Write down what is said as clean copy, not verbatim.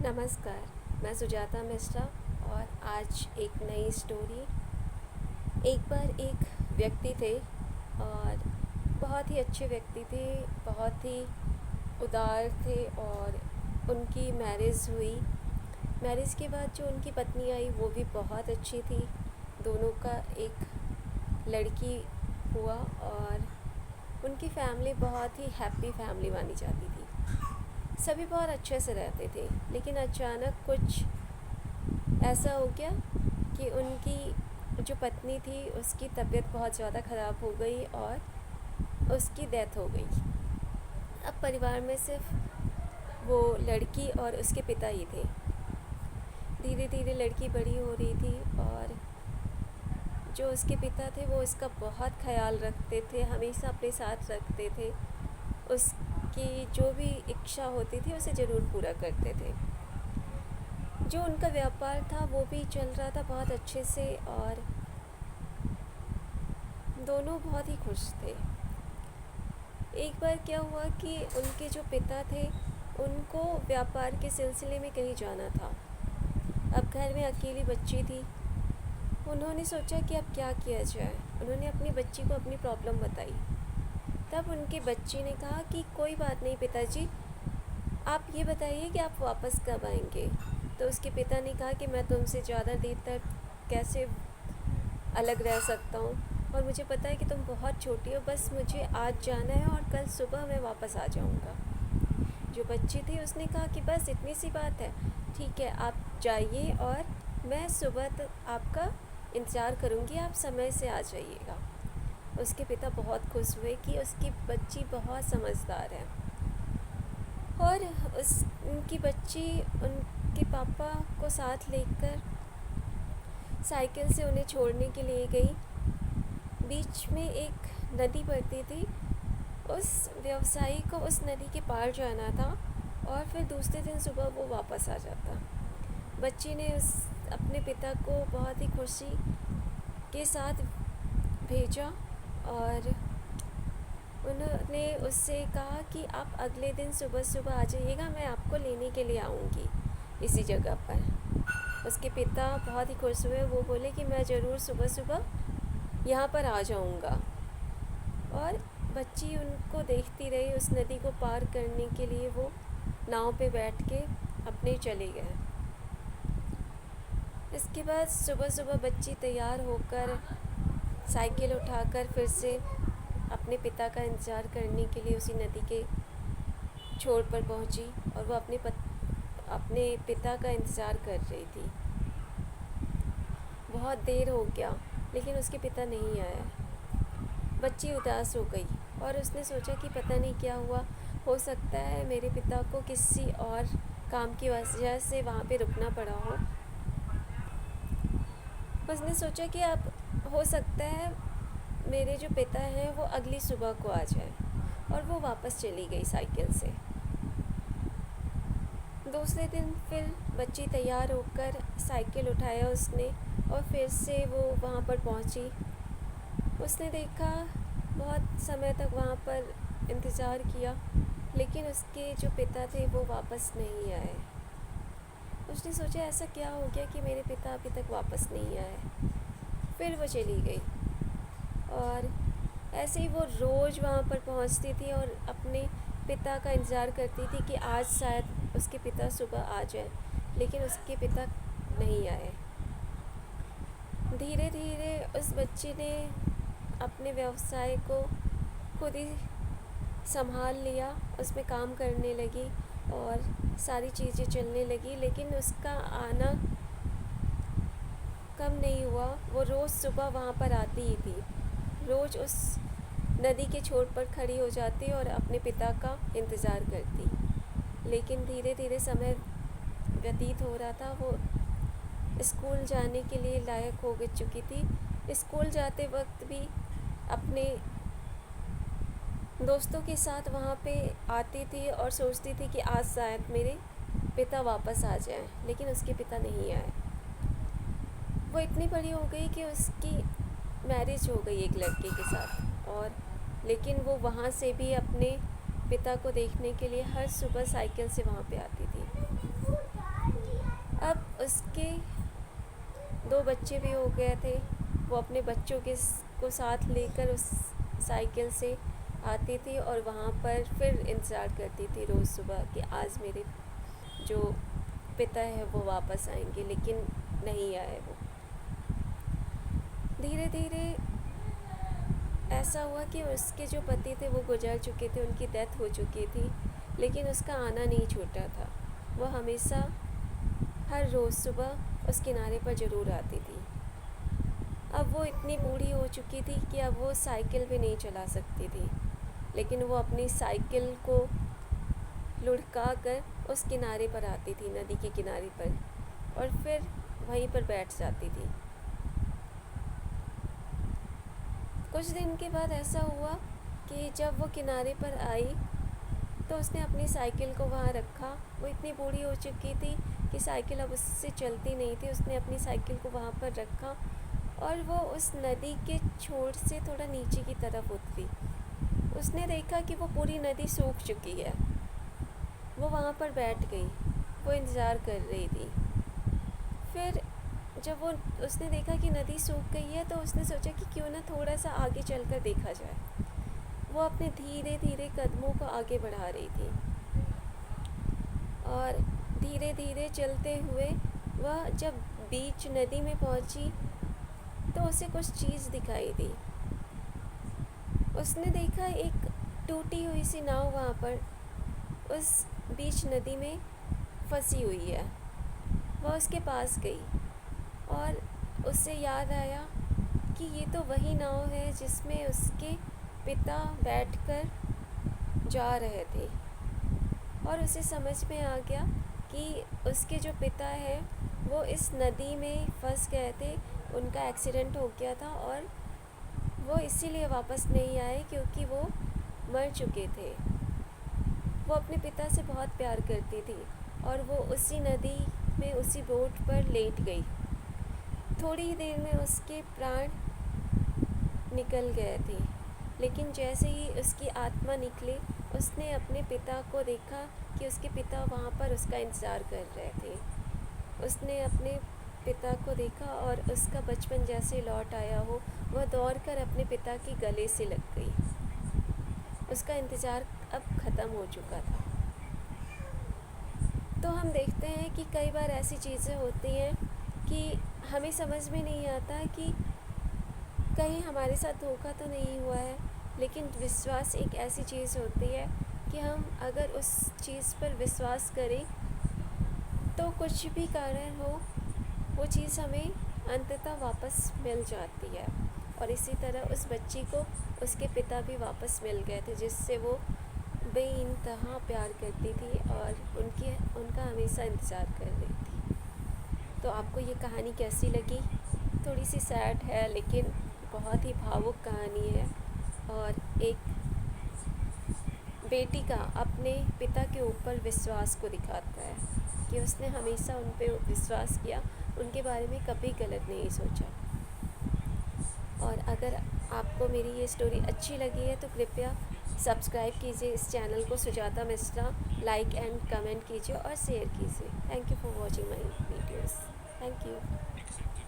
नमस्कार। मैं सुजाता मिश्रा और आज एक नई स्टोरी। एक बार एक व्यक्ति थे और बहुत ही अच्छे व्यक्ति थे, बहुत ही उदार थे और उनकी मैरिज हुई। मैरिज के बाद जो उनकी पत्नी आई वो भी बहुत अच्छी थी। दोनों का एक लड़की हुआ और उनकी फैमिली बहुत ही हैप्पी फैमिली मानी जाती थी। सभी बहुत अच्छे से रहते थे, लेकिन अचानक कुछ ऐसा हो गया कि उनकी जो पत्नी थी उसकी तबीयत बहुत ज़्यादा ख़राब हो गई और उसकी डेथ हो गई। अब परिवार में सिर्फ वो लड़की और उसके पिता ही थे। धीरे धीरे लड़की बड़ी हो रही थी और जो उसके पिता थे वो उसका बहुत ख्याल रखते थे, हमेशा अपने साथ रखते थे। उसकी जो भी इच्छा होती थी उसे ज़रूर पूरा करते थे। जो उनका व्यापार था वो भी चल रहा था बहुत अच्छे से और दोनों बहुत ही खुश थे। एक बार क्या हुआ कि उनके जो पिता थे उनको व्यापार के सिलसिले में कहीं जाना था। अब घर में अकेली बच्ची थी। उन्होंने सोचा कि अब क्या किया जाए। उन्होंने अपनी बच्ची को अपनी प्रॉब्लम बताई। तब उनकी बच्ची ने कहा कि कोई बात नहीं पिताजी, आप ये बताइए कि आप वापस कब आएंगे। तो उसके पिता ने कहा कि मैं तुमसे ज़्यादा देर तक कैसे अलग रह सकता हूँ, और मुझे पता है कि तुम बहुत छोटी हो, बस मुझे आज जाना है और कल सुबह मैं वापस आ जाऊँगा। जो बच्ची थी उसने कहा कि बस इतनी सी बात है, ठीक है आप जाइए और मैं सुबह तक आपका इंतज़ार करूँगी, आप समय से आ जाइएगा। उसके पिता बहुत खुश हुए कि उसकी बच्ची बहुत समझदार है और उनकी बच्ची उनके पापा को साथ लेकर साइकिल से उन्हें छोड़ने के लिए गई। बीच में एक नदी पड़ती थी। उस व्यवसायी को उस नदी के पार जाना था और फिर दूसरे दिन सुबह वो वापस आ जाता। बच्ची ने अपने पिता को बहुत ही खुशी के साथ भेजा और उन्होंने उससे कहा कि आप अगले दिन सुबह सुबह आ जाइएगा, मैं आपको लेने के लिए आऊँगी इसी जगह पर। उसके पिता बहुत ही खुश हुए। वो बोले कि मैं ज़रूर सुबह सुबह यहाँ पर आ जाऊँगा। और बच्ची उनको देखती रही। उस नदी को पार करने के लिए वो नाव पे बैठ के अपने चले गए। इसके बाद सुबह सुबह बच्ची तैयार होकर साइकिल उठाकर फिर से अपने पिता का इंतज़ार करने के लिए उसी नदी के छोर पर पहुंची और वो अपने पिता का इंतज़ार कर रही थी। बहुत देर हो गया लेकिन उसके पिता नहीं आए। बच्ची उदास हो गई और उसने सोचा कि पता नहीं क्या हुआ, हो सकता है मेरे पिता को किसी और काम की वजह से वहाँ पे रुकना पड़ा हो। उसने सोचा कि अब हो सकता है मेरे जो पिता हैं वो अगली सुबह को आ जाए, और वो वापस चली गई साइकिल से। दूसरे दिन फिर बच्ची तैयार होकर साइकिल उठाया उसने और फिर से वो वहाँ पर पहुँची। उसने देखा, बहुत समय तक वहाँ पर इंतज़ार किया लेकिन उसके जो पिता थे वो वापस नहीं आए। उसने सोचा ऐसा क्या हो गया कि मेरे पिता अभी तक वापस नहीं आए। फिर वो चली गई और ऐसे ही वो रोज़ वहाँ पर पहुँचती थी और अपने पिता का इंतज़ार करती थी कि आज शायद उसके पिता सुबह आ जाए, लेकिन उसके पिता नहीं आए। धीरे धीरे उस बच्ची ने अपने व्यवसाय को खुद ही संभाल लिया, उसमें काम करने लगी और सारी चीज़ें चलने लगी, लेकिन उसका आना कम नहीं हुआ। वो रोज़ सुबह वहाँ पर आती ही थी, रोज़ उस नदी के छोर पर खड़ी हो जाती और अपने पिता का इंतज़ार करती। लेकिन धीरे धीरे समय व्यतीत हो रहा था। वो स्कूल जाने के लिए लायक हो चुकी थी। स्कूल जाते वक्त भी अपने दोस्तों के साथ वहाँ पे आती थी और सोचती थी कि आज शायद मेरे पिता वापस आ जाएं, लेकिन उसके पिता नहीं आए। वो इतनी बड़ी हो गई कि उसकी मैरिज हो गई एक लड़के के साथ, और लेकिन वो वहाँ से भी अपने पिता को देखने के लिए हर सुबह साइकिल से वहाँ पे आती थी। उसके 2 बच्चे भी हो गए थे। वो अपने बच्चों को साथ लेकर उस साइकिल से आती थी और वहाँ पर फिर इंतज़ार करती थी रोज़ सुबह कि आज मेरे जो पिता है वो वापस आएंगे, लेकिन नहीं आए वो। धीरे धीरे ऐसा हुआ कि उसके जो पति थे वो गुजर चुके थे, उनकी डेथ हो चुकी थी, लेकिन उसका आना नहीं छूटा था। वो हमेशा हर रोज़ सुबह उस किनारे पर ज़रूर आती थी। अब वो इतनी बूढ़ी हो चुकी थी कि अब वो साइकिल भी नहीं चला सकती थी, लेकिन वो अपनी साइकिल को लुढ़का कर उस किनारे पर आती थी, नदी के किनारे पर, और फिर वहीं पर बैठ जाती थी। कुछ दिन के बाद ऐसा हुआ कि जब वो किनारे पर आई तो उसने अपनी साइकिल को वहाँ रखा। वो इतनी बूढ़ी हो चुकी थी कि साइकिल अब उससे चलती नहीं थी। उसने अपनी साइकिल को वहाँ पर रखा और वो उस नदी के छोर से थोड़ा नीचे की तरफ उतरी। उसने देखा कि वो पूरी नदी सूख चुकी है। वो वहाँ पर बैठ गई, वो इंतज़ार कर रही थी। फिर जब उसने देखा कि नदी सूख गई है तो उसने सोचा कि क्यों ना थोड़ा सा आगे चलकर देखा जाए। वो अपने धीरे धीरे कदमों को आगे बढ़ा रही थी और धीरे धीरे चलते हुए वह जब बीच नदी में पहुंची तो उसे कुछ चीज़ दिखाई दी। उसने देखा एक टूटी हुई सी नाव वहाँ पर उस बीच नदी में फंसी हुई है। वह उसके पास गई और उससे याद आया कि ये तो वही नाव है जिसमें उसके पिता बैठकर जा रहे थे, और उसे समझ में आ गया कि उसके जो पिता हैं वो इस नदी में फंस गए थे। उनका एक्सीडेंट हो गया था और वो इसीलिए वापस नहीं आए क्योंकि वो मर चुके थे। वो अपने पिता से बहुत प्यार करती थी और वो उसी नदी में उसी बोट पर लेट गई। थोड़ी ही देर में उसके प्राण निकल गए थे, लेकिन जैसे ही उसकी आत्मा निकली उसने अपने पिता को देखा कि उसके पिता वहाँ पर उसका इंतज़ार कर रहे थे। उसने अपने पिता को देखा और उसका बचपन जैसे लौट आया हो। वह दौड़कर अपने पिता के गले से लग गई। उसका इंतज़ार अब ख़त्म हो चुका था। तो हम देखते हैं कि कई बार ऐसी चीज़ें होती हैं कि हमें समझ में नहीं आता कि कहीं हमारे साथ धोखा तो नहीं हुआ है, लेकिन विश्वास एक ऐसी चीज़ होती है कि हम अगर उस चीज़ पर विश्वास करें तो कुछ भी कारण हो वो चीज़ हमें अंततः वापस मिल जाती है। और इसी तरह उस बच्ची को उसके पिता भी वापस मिल गए थे, जिससे वो बेइंतहा प्यार करती थी और उनका हमेशा इंतज़ार कर रही थी। तो आपको ये कहानी कैसी लगी? थोड़ी सी सैड है लेकिन बहुत ही भावुक कहानी है, और एक बेटी का अपने पिता के ऊपर विश्वास को दिखाता है कि उसने हमेशा उन पे विश्वास किया, उनके बारे में कभी गलत नहीं सोचा। और अगर आपको मेरी ये स्टोरी अच्छी लगी है तो कृपया सब्सक्राइब कीजिए इस चैनल को Sujata Mishra, like and comment कीजिए और शेयर कीजिए। Thank you for watching my videos. Thank you.